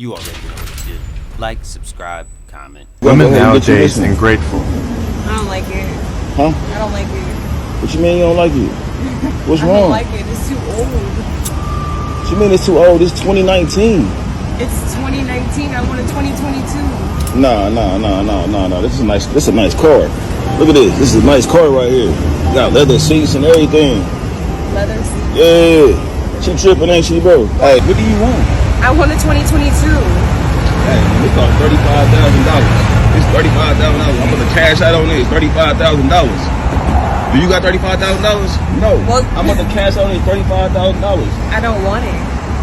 You already know what to do. Like, subscribe, comment. Women nowadays ungrateful. I don't like it. Huh? I don't like it. What you mean you don't like it? What's I wrong? don't like it. It's too old. What you mean it's too old? It's 2019. It's 2019. I want a 2022. Nah. This is a nice car. Look at this. This is a nice car right here. Got leather seats and everything. Leather seats. Yeah. She tripping, ain't she, bro? Hey, what do you want? I want a 2022. Hey, it cost $35,000. It's $35,000. I'm gonna cash out on this. $35,000. Do you got $35,000? No. Well, I'm gonna cash out on this $35,000. I don't want it.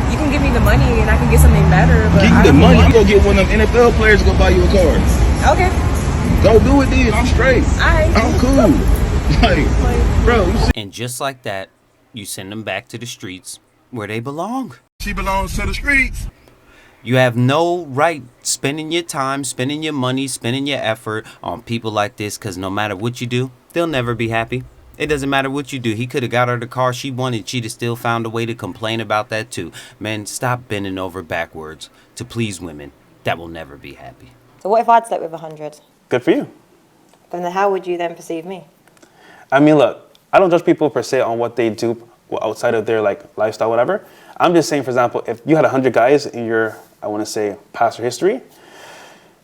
You can give me the money and I can get something better. But Give you the money. You go get one of them NFL players to go buy you a car. Okay. Go do it then. I'm straight. Alright. I'm cool. Like, bro, you see. And just like that, you send them back to the streets where they belong. She belongs to the streets. You have no right spending your time, spending your money, spending your effort on people like this, because no matter what you do, they'll never be happy. It doesn't matter what you do. He could have got her the car she wanted. She'd have still found a way to complain about that too. Man, stop bending over backwards to please women that will never be happy. So what if I'd slept with 100? Good for you. Then how would you then perceive me? I mean, look, I don't judge people per se on what they do outside of their lifestyle, whatever. I'm just saying, for example, if you had 100 guys in your, I want to say, past or history,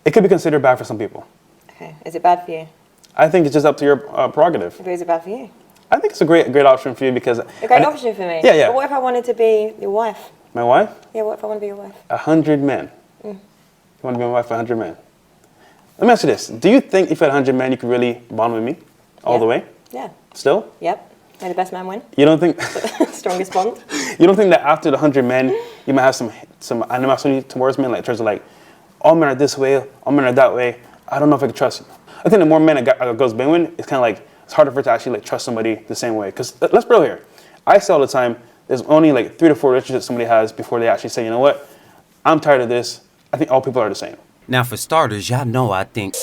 it could be considered bad for some people. Okay. Is it bad for you? I think it's just up to your prerogative. But is it bad for you? I think it's a great option for you because... A great option for me? Yeah. But what if I wanted to be your wife? My wife? Yeah, what if I want to be your wife? 100 men. You want to be my wife for 100 men? Let me ask you this. Do you think if you had 100 men, you could really bond with me all the way? Yeah. Still? Yep. May the best man win. You don't think... Strongest bond. You don't think that after the 100 men, you might have some animosity towards men, like in terms of like, all men are this way, all men are that way. I don't know if I can trust you. I think the more men a girl's been with, it's kind of like it's harder for her to actually like trust somebody the same way. Because let's be real here, I say all the time, there's only like 3 to 4 relationships somebody has before they actually say, you know what, I'm tired of this. I think all people are the same. Now, for starters, y'all know I think...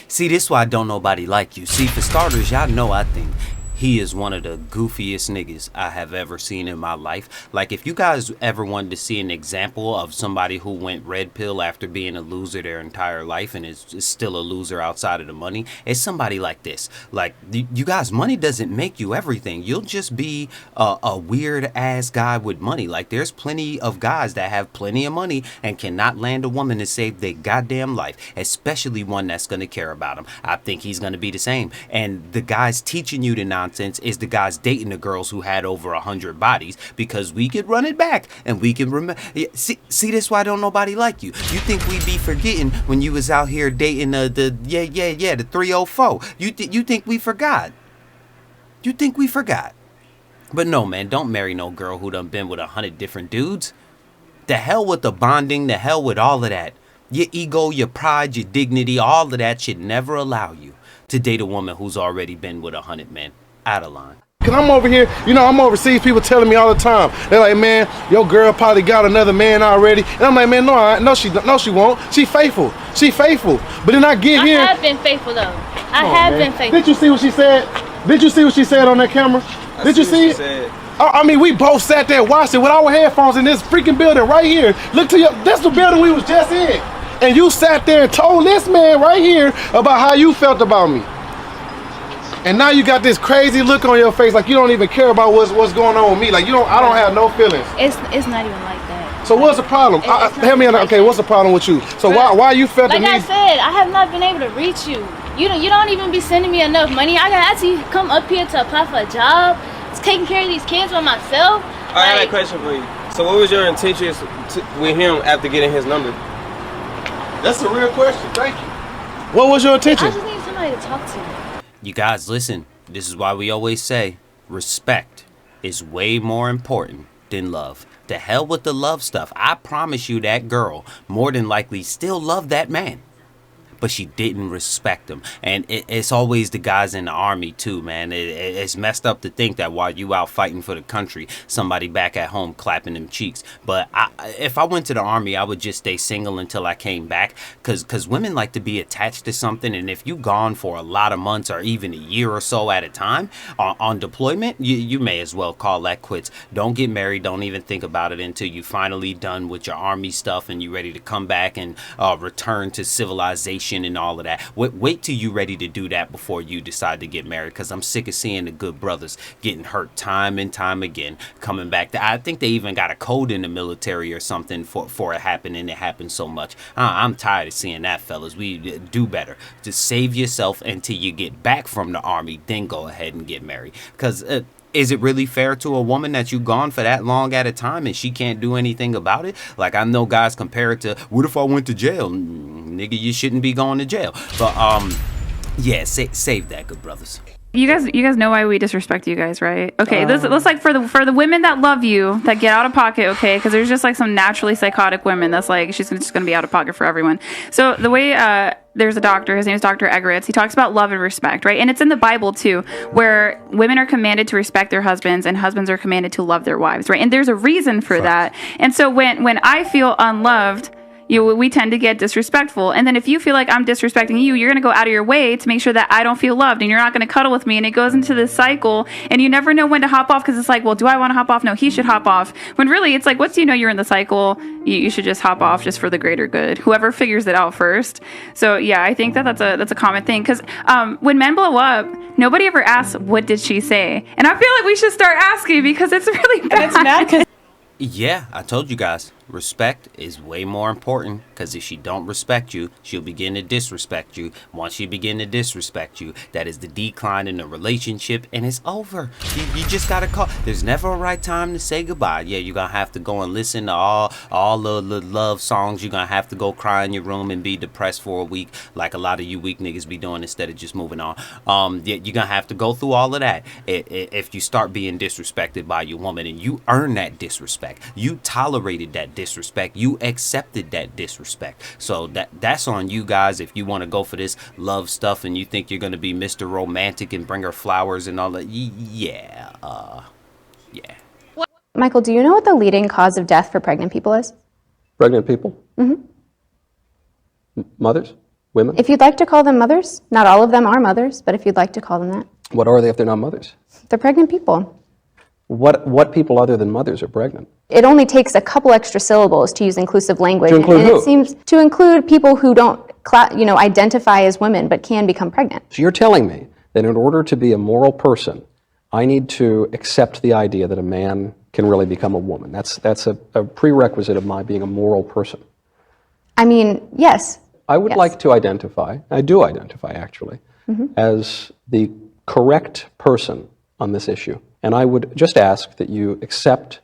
See, this why don't nobody like you. See, for starters, y'all know I think he is one of the goofiest niggas I have ever seen in my life. Like, if you guys ever wanted to see an example of somebody who went red pill after being a loser their entire life and is still a loser outside of the money, it's somebody like this. Like, you guys, money doesn't make you everything. You'll just be a weird-ass guy with money. Like, there's plenty of guys that have plenty of money and cannot land a woman to save their goddamn life, especially one that's going to care about them. I think he's going to be the same. And the guys teaching you the nonsense is the guys dating the girls who had over 100 bodies, because we could run it back and we can remember. See, this why don't nobody like you. You think we be forgetting when you was out here dating the 304? You think we forgot? You think we forgot? But no, man, don't marry no girl who done been with 100 different dudes. The hell with the bonding, the hell with all of that. Your ego, your pride, your dignity, all of that should never allow you to date a woman who's already been with 100 men. Out of line. Cause I'm over here, I'm overseas, people telling me all the time. They're like, man, your girl probably got another man already. And I'm like, man, no, she won't. She faithful. But then I get here. I have been faithful though. I have been faithful. Did you see what she said? Did you see what she said on that camera? Did you see it? I mean, we both sat there, watched it with our headphones in this freaking building right here. Look to that's the building we was just in. And you sat there and told this man right here about how you felt about me. And now you got this crazy look on your face, like you don't even care about what's going on with me. Like I don't have no feelings. It's not even like that. So what's the problem? Help me out. Okay, what's the problem with you? So why you felt like the need? I said, I have not been able to reach you. You don't even be sending me enough money. I gotta actually come up here to apply for a job. It's taking care of these kids by myself. I got a question for you. So what was your intentions with him after getting his number? That's a real question. Thank you. What was your intention? I just need somebody to talk to. You guys, listen, this is why we always say respect is way more important than love. The hell with the love stuff. I promise you that girl more than likely still love that man. but she didn't respect him. And it's always the guys in the army too, man. It's messed up to think that while you out fighting for the country, somebody back at home clapping them cheeks. But if I went to the army, I would just stay single until I came back, because women like to be attached to something. And if you gone for a lot of months or even a year or so at a time on deployment, you may as well call that quits. Don't get married. Don't even think about it until you finally done with your army stuff and you ready to come back and return to civilization and all of that. Wait till you ready to do that before you decide to get married, because I'm sick of seeing the good brothers getting hurt time and time again, coming back. I think they even got a code in the military or something for it happening. It happens so much. I'm tired of seeing that, fellas. We do better. Just save yourself until you get back from the army, then go ahead and get married. Because is it really fair to a woman that you gone for that long at a time and she can't do anything about it? Like, I know guys compare it to, what if I went to jail? Nigga, you shouldn't be going to jail. But yeah, save that, good brothers. You guys know why we disrespect you guys, right? Okay, this looks like for the women that love you, that get out of pocket, okay? Because there's just like some naturally psychotic women that's like, she's just gonna be out of pocket for everyone. So the way there's a doctor, his name is Dr. Eggeritz. He talks about love and respect, right? And it's in the Bible too, where women are commanded to respect their husbands and husbands are commanded to love their wives, right? And there's a reason for that. And so when I feel unloved, we tend to get disrespectful. And then if you feel like I'm disrespecting you, you're going to go out of your way to make sure that I don't feel loved, and you're not going to cuddle with me. And it goes into this cycle, and you never know when to hop off, because it's like, well, do I want to hop off? No, he should hop off. When really it's like, once you know you're in the cycle, you should just hop off just for the greater good. Whoever figures it out first. So yeah, I think that's a common thing, because when men blow up, nobody ever asks, what did she say? And I feel like we should start asking, because it's really bad. And it's mad because Yeah, I told you guys, respect is way more important, because if she don't respect you, she'll begin to disrespect you. Once she begin to disrespect you, that is the decline in the relationship, and it's over. You just gotta call. There's never a right time to say goodbye. Yeah, you're gonna have to go and listen to all the love songs. You're gonna have to go cry in your room and be depressed for a week, like a lot of you weak niggas be doing, instead of just moving on. Yeah, you're gonna have to go through all of that if you start being disrespected by your woman, and you earn that disrespect. You tolerated that disrespect. You accepted that disrespect. So that's on you guys. If you want to go for this love stuff and you think you're going to be Mr. Romantic and bring her flowers and all that, yeah. Michael, do you know what the leading cause of death for pregnant people is? Pregnant people? Mm-hmm. Mothers? Women? If you'd like to call them mothers, not all of them are mothers, but if you'd like to call them that. What are they if they're not mothers? They're pregnant people. What people other than mothers are pregnant? It only takes a couple extra syllables to use inclusive language. To include and who? It seems to include people who don't identify as women but can become pregnant. So you're telling me that in order to be a moral person, I need to accept the idea that a man can really become a woman. That's a prerequisite of my being a moral person. I mean, yes. I would like to identify, I do identify actually, as the correct person on this issue. And I would just ask that you accept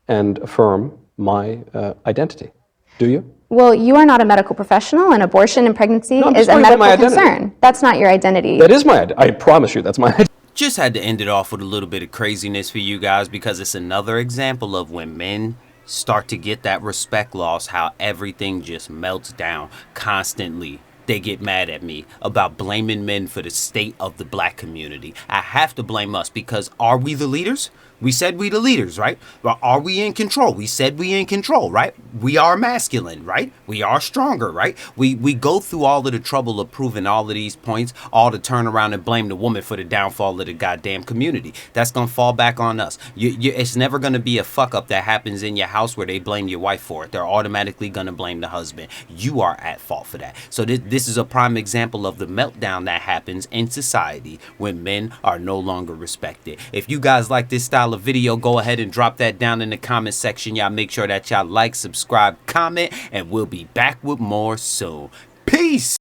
and affirm my identity. Do you? Well, you are not a medical professional, and abortion and pregnancy is a medical concern. That's not your identity. That is my identity. I promise you, that's my identity. Just had to end it off with a little bit of craziness for you guys, because it's another example of when men start to get that respect loss, how everything just melts down constantly. They get mad at me about blaming men for the state of the black community. I have to blame us, because are we the leaders? We said we the leaders, right? Well, are we in control? We said we in control, right? We are masculine, right? We are stronger, right? We go through all of the trouble of proving all of these points, all to turn around and blame the woman for the downfall of the goddamn community. That's going to fall back on us. It's never going to be a fuck up that happens in your house where they blame your wife for it. They're automatically going to blame the husband. You are at fault for that. So this is a prime example of the meltdown that happens in society when men are no longer respected. If you guys like this style of video, go ahead and drop that down in the comment section. Y'all make sure that y'all like, subscribe, comment, and we'll be back with more soon. Peace.